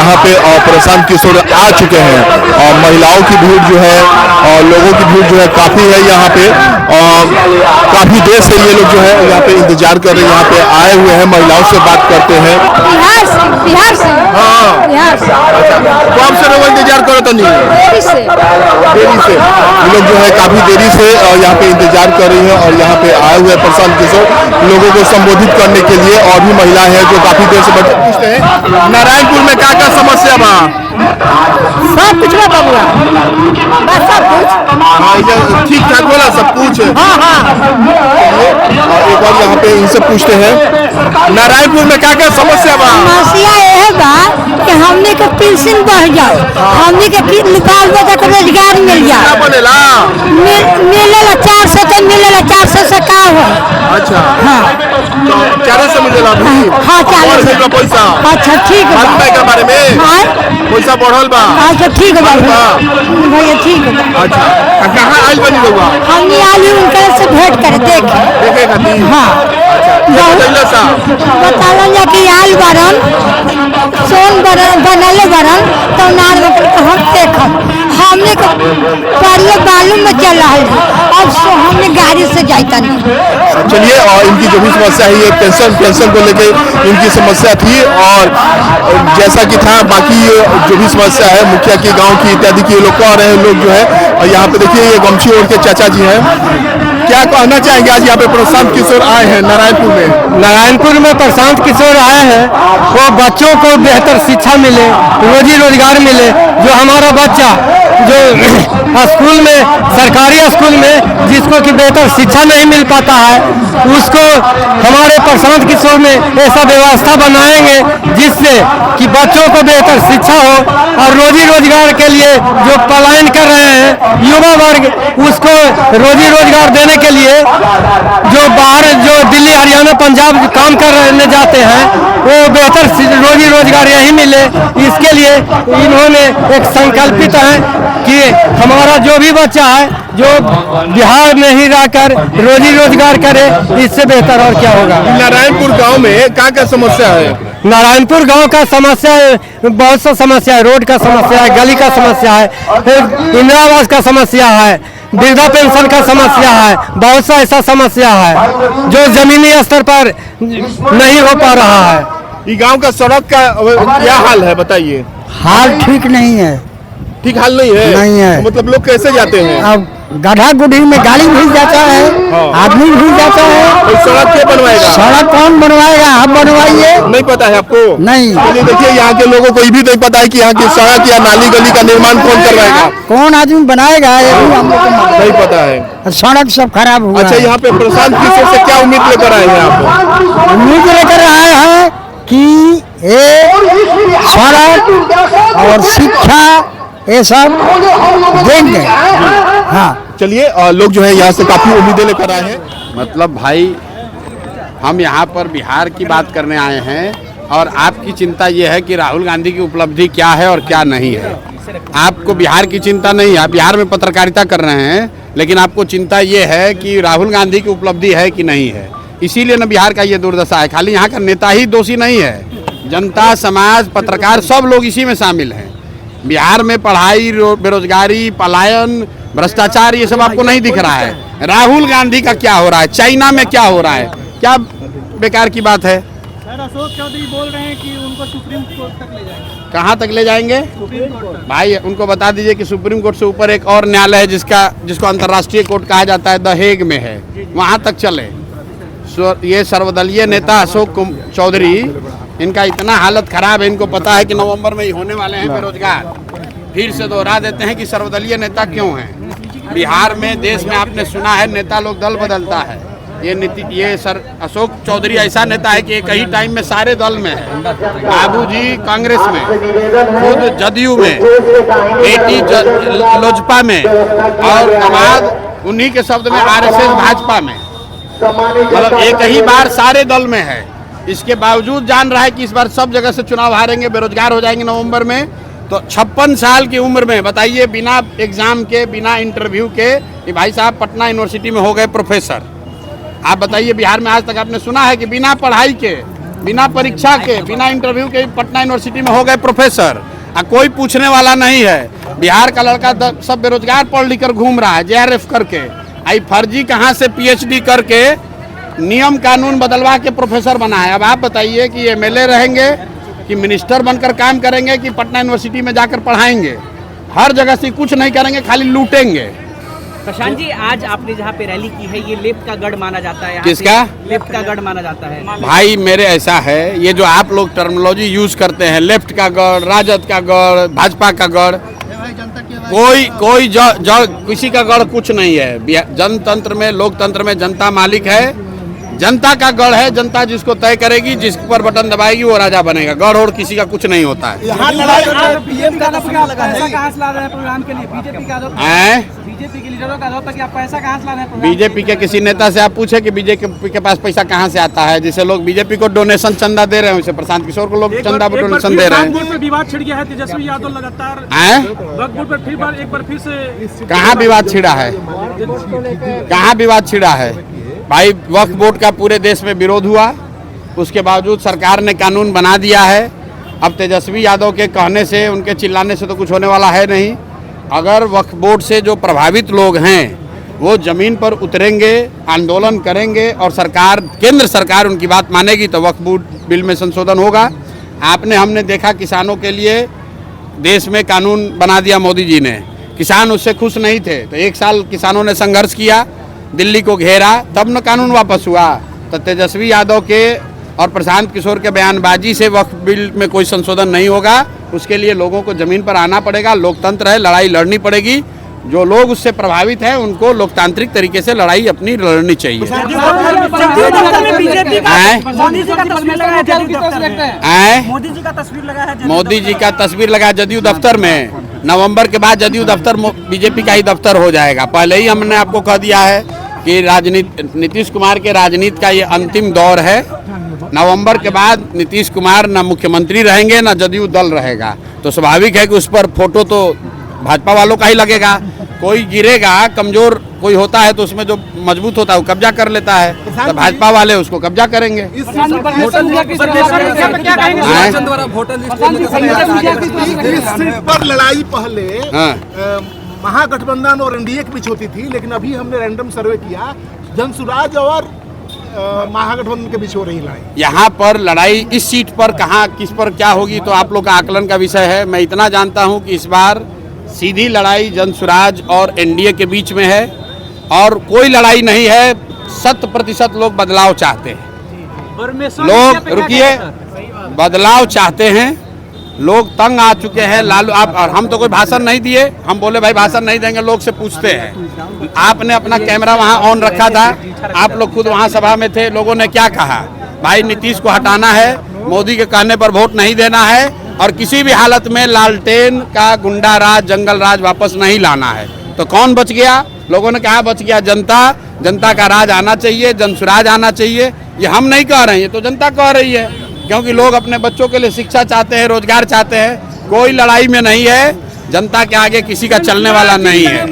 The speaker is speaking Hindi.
यहाँ पे प्रशांत किशोर आ चुके हैं और महिलाओं की भीड़ जो है और लोगों की भीड़ जो है काफ़ी है यहाँ पे और काफ़ी देर से ये लोग जो है यहाँ पे इंतजार कर रहे हैं, यहाँ पे आए हुए हैं, महिलाओं से बात करते हैं। बिहार से हाँ बिहार से कब से लोग इंतजार करो तो नहीं देरी से ये लोग जो है काफ़ी देरी से यहाँ पे इंतजार कर रही हैं और यहाँ पे आए हुए प्रशांत किशोर लोगों को संबोधित करने के लिए। और भी महिलाएं हैं जो काफ़ी देर से पूछते हैं नारायणपुर में क्या समस्या बा? सब कुछ बा बबुआ, बस सब कुछ। हाँ ठीक ठाक बोला सब कुछ। हाँ एक बार यहाँ पे इनसे पूछते हैं नारायणपुर में क्या समस्या बा? समस्या यह बा कि हमने के पेंशन बढ़ जाए, हमने के निकाल बता के रोजगार मिल जाए। क्या बनेला? मिलेला 400 तो मिलेला 400 से का हो। अच्छा हाँ तो 400 मिलेला अभी? हाँ 400 का पैसा। अच्छा ठीक है मालूम है के बारे में? हाँ पैसा बढ़ल बा? अच्छा ठीक है भैया ठीक है। अच्छा कहाँ आइल बनी रहुआ? हमने आलू उनके से भेंट कर देखे खातिर? हाँ बतालन जा कि आल बरन सोन बरन बनले बरन तो नार हम देखम हमने को पहले बालू में चल रहा है, अब हमने गाड़ी से जाता नहीं। चलिए और इनकी जो भी समस्या है ये पेंशन को लेकर इनकी समस्या थी और जैसा कि था बाकी जो भी समस्या है मुखिया की गांव की इत्यादि की लोग कह रहे हैं लोग जो है। और यहाँ पे देखिए ये गमछी ओढ़ के चाचा जी हैं, क्या कहना चाहेंगे? आज यहाँ पे प्रशांत किशोर आए हैं नारायणपुर में। नारायणपुर में प्रशांत किशोर आए हैं, वो बच्चों को बेहतर शिक्षा मिले, रोजी रोजगार मिले। जो हमारा बच्चा जो स्कूल में सरकारी स्कूल में जिसको कि बेहतर शिक्षा नहीं मिल पाता है उसको हमारे प्रशांत किशोर में ऐसा व्यवस्था बनाएंगे जिससे कि बच्चों को बेहतर शिक्षा हो और रोजी रोजगार के लिए जो पलायन कर रहे हैं युवा वर्ग उसको रोजी रोजगार देने के लिए जो बाहर जो दिल्ली हरियाणा पंजाब काम करने जाते हैं वो बेहतर रोजी रोजगार यही मिले। इसके लिए इन्होंने एक संकल्पित है कि हमारा जो भी बच्चा है जो बिहार में ही रहकर रोजी रोजगार करे, इससे बेहतर और क्या होगा। नारायणपुर गांव में क्या समस्या है? नारायणपुर गांव का समस्या है, बहुत सा समस्या है, रोड का समस्या है, गली का समस्या है, फिर इंदिरा आवास का समस्या है, वृद्धा पेंशन का समस्या है, बहुत सा ऐसा समस्या है जो जमीनी स्तर पर नहीं हो पा रहा है। ये गांव का सड़क का क्या हाल है बताइए? हाल ठीक नहीं है। ठीक हाल नहीं है? नहीं है। मतलब लोग कैसे जाते हैं? अब गड्ढा गुड्ढी में गाड़ी भी जाता है, आदमी भी जाता है। तो सड़क क्या बनवाएगा? सड़क कौन बनवाएगा? आप बनवाइए। नहीं पता है आपको? नहीं। चलिए देखिए यहाँ के लोगों को ये भी नहीं पता है कि यहाँ की सड़क या नाली गली का निर्माण कौन करवाएगा, कौन आदमी बनाएगा, ये भी हम लोग को नहीं पता है। सड़क सब खराब हुआ। अच्छा यहाँ पे प्रशांत किशोर से क्या उम्मीद लेकर आए हैं आप? उम्मीद लेकर आए हैं कि ये सड़क और शिक्षा ये सब देंगे। हाँ चलिए लोग जो है यहाँ से काफी उम्मीदें लेकर आए हैं। मतलब भाई हम यहाँ पर बिहार की बात करने आए हैं और आपकी चिंता ये है कि राहुल गांधी की उपलब्धि क्या है और क्या नहीं है। आपको बिहार की चिंता नहीं है, आप बिहार में पत्रकारिता कर रहे हैं, लेकिन आपको चिंता ये है कि राहुल गांधी की उपलब्धि है कि नहीं है। इसीलिए न बिहार का ये दुर्दशा है। खाली यहाँ का नेता ही दोषी नहीं है, जनता समाज पत्रकार सब लोग इसी में शामिल हैं। बिहार में पढ़ाई बेरोजगारी पलायन भ्रष्टाचार ये सब आपको नहीं दिख रहा है। राहुल गांधी का क्या हो रहा है, चाइना में क्या हो रहा है, क्या बेकार की बात है। अशोक चौधरी बोल रहे हैं कि उनको सुप्रीम कोर्ट तक ले जाएंगे। कहाँ तक ले जाएंगे? सुप्रीम कोर्ट तक। भाई उनको बता दीजिए कि सुप्रीम कोर्ट से ऊपर एक और न्यायालय है जिसको अंतर्राष्ट्रीय कोर्ट कहा जाता है, द हेग में है, वहाँ तक चले। ये सर्वदलीय नेता अशोक चौधरी, इनका इतना हालत खराब है, इनको पता है कि नवंबर में ही होने वाले हैं बेरोजगार। फिर से दोहरा देते हैं कि सर्वदलीय नेता क्यों हैं। बिहार में देश में आपने सुना है नेता लोग दल बदलता है। ये सर अशोक चौधरी ऐसा नेता है कि एक ही टाइम में सारे दल में है। बाबूजी कांग्रेस में, खुद जदयू में, बेटी लोजपा में और बाद उन्हीं के शब्द में आरएसएस भाजपा में। मतलब एक ही बार सारे दल में है। इसके बावजूद जान रहा है कि इस बार सब जगह से चुनाव हारेंगे, बेरोजगार हो जाएंगे नवंबर में। तो 56 साल की उम्र में बताइए, बिना एग्जाम के बिना इंटरव्यू के कि भाई साहब पटना यूनिवर्सिटी में हो गए प्रोफेसर। आप बताइए बिहार में आज तक आपने सुना है कि बिना पढ़ाई के बिना परीक्षा के, बिना इंटरव्यू के पटना यूनिवर्सिटी में हो गए प्रोफेसर। कोई पूछने वाला नहीं है। बिहार का लड़का सब बेरोजगार पढ़ लिख कर घूम रहा है JRF करके। आई फर्जी कहाँ से PhD करके नियम कानून बदलवा के प्रोफेसर बना है। अब आप बताइए कि MLA रहेंगे कि मिनिस्टर बनकर काम करेंगे कि पटना यूनिवर्सिटी में जाकर पढ़ाएंगे। हर जगह से कुछ नहीं करेंगे, खाली लूटेंगे। प्रशांत जी, आज आपने जहाँ पे रैली की है, ये लेफ्ट का गढ़ माना जाता है। किसका? लेफ्ट का गढ़ माना जाता है। भाई मेरे ऐसा है, ये जो आप लोग टर्मिनोलॉजी यूज करते हैं, लेफ्ट का गढ़, राजद का गढ़, भाजपा का गढ़, कोई किसी का गढ़ कुछ नहीं है। जनतंत्र में, लोकतंत्र में जनता मालिक है। जनता का गढ़ है। जनता जिसको तय करेगी, जिस पर बटन दबाएगी वो राजा बनेगा। गढ़ और किसी का कुछ नहीं होता है। बीजेपी के लीडरों का आरोप है कि आप पैसा कहाँ से ला रहे हैं? बीजेपी के किसी नेता से आप पूछे कि बीजेपी के पास पैसा कहाँ से आता है? जिसे लोग बीजेपी को डोनेशन चंदा दे रहे हैं, उसे प्रशांत किशोर को लोग चंदा डोनेशन दे रहे हैं। विवाद छिड़ गया है, तेजस्वी यादव लगातार वक्फ बोर्ड पर एक बार फिर से। कहाँ विवाद छिड़ा है? कहाँ विवाद छिड़ा है? भाई वक्फ बोर्ड का पूरे देश में विरोध हुआ, उसके बावजूद सरकार ने कानून बना दिया है। अब तेजस्वी यादव के कहने से, उनके चिल्लाने से तो कुछ होने वाला है नहीं। अगर वक्फ बोर्ड से जो प्रभावित लोग हैं वो जमीन पर उतरेंगे, आंदोलन करेंगे और सरकार, केंद्र सरकार उनकी बात मानेगी तो वक्फ बोर्ड बिल में संशोधन होगा। हमने देखा किसानों के लिए देश में कानून बना दिया मोदी जी ने। किसान उससे खुश नहीं थे तो 1 साल किसानों ने संघर्ष किया, दिल्ली को घेरा, तब न कानून वापस हुआ। तो तेजस्वी यादव के और प्रशांत किशोर के बयानबाजी से वक्फ बिल में कोई संशोधन नहीं होगा। उसके लिए लोगों को जमीन पर आना पड़ेगा। लोकतंत्र है, लड़ाई लड़नी पड़ेगी। जो लोग उससे प्रभावित हैं उनको लोकतांत्रिक तरीके से लड़ाई अपनी लड़नी चाहिए। मोदी जी का तस्वीर लगा जदयू दफ्तर में। नवंबर के बाद जदयू दफ्तर बीजेपी का ही दफ्तर हो जाएगा। पहले ही हमने आपको कह दिया है कि नीतीश कुमार के राजनीति का ये अंतिम दौर है। नवंबर के बाद नीतीश कुमार न मुख्यमंत्री रहेंगे न जदयू दल रहेगा। तो स्वाभाविक है कि उस पर फोटो तो भाजपा वालों का ही लगेगा। कोई गिरेगा, कमजोर कोई होता है तो उसमें जो मजबूत होता है वो कब्जा कर लेता है, तो भाजपा वाले उसको कब्जा करेंगे। पर लड़ाई पहले महागठबंधन और NDA के बीच होती थी, लेकिन अभी हमने रैंडम सर्वे किया, जनसुराज और महागठबंधन के बीच हो रही लड़ाई। यहाँ पर लड़ाई इस सीट पर कहाँ किस पर क्या होगी तो आप लोग का आकलन का विषय है। मैं इतना जानता हूँ कि इस बार सीधी लड़ाई जनसुराज और NDA के बीच में है और कोई लड़ाई नहीं है। 100% लोग बदलाव चाहते हैं। लोग रुकिए, बदलाव चाहते हैं। लोग तंग आ चुके हैं। लालू आप और हम तो कोई भाषण नहीं दिए, हम बोले भाई भाषण नहीं देंगे, लोग से पूछते हैं। आपने अपना कैमरा वहाँ ऑन रखा था, आप लोग खुद वहाँ सभा में थे। लोगों ने क्या कहा? भाई नीतीश को हटाना है, मोदी के कहने पर वोट नहीं देना है और किसी भी हालत में लालटेन का गुंडा राज, जंगल राज वापस नहीं लाना है। तो कौन बच गया? लोगों ने कहा बच गया जनता। जनता का राज आना चाहिए, जनसुराज आना चाहिए। ये हम नहीं कह रहे हैं, ये तो जनता कह रही है, क्योंकि लोग अपने बच्चों के लिए शिक्षा चाहते हैं, रोजगार चाहते हैं। कोई लड़ाई में नहीं है। जनता के आगे किसी का चलने वाला नहीं है।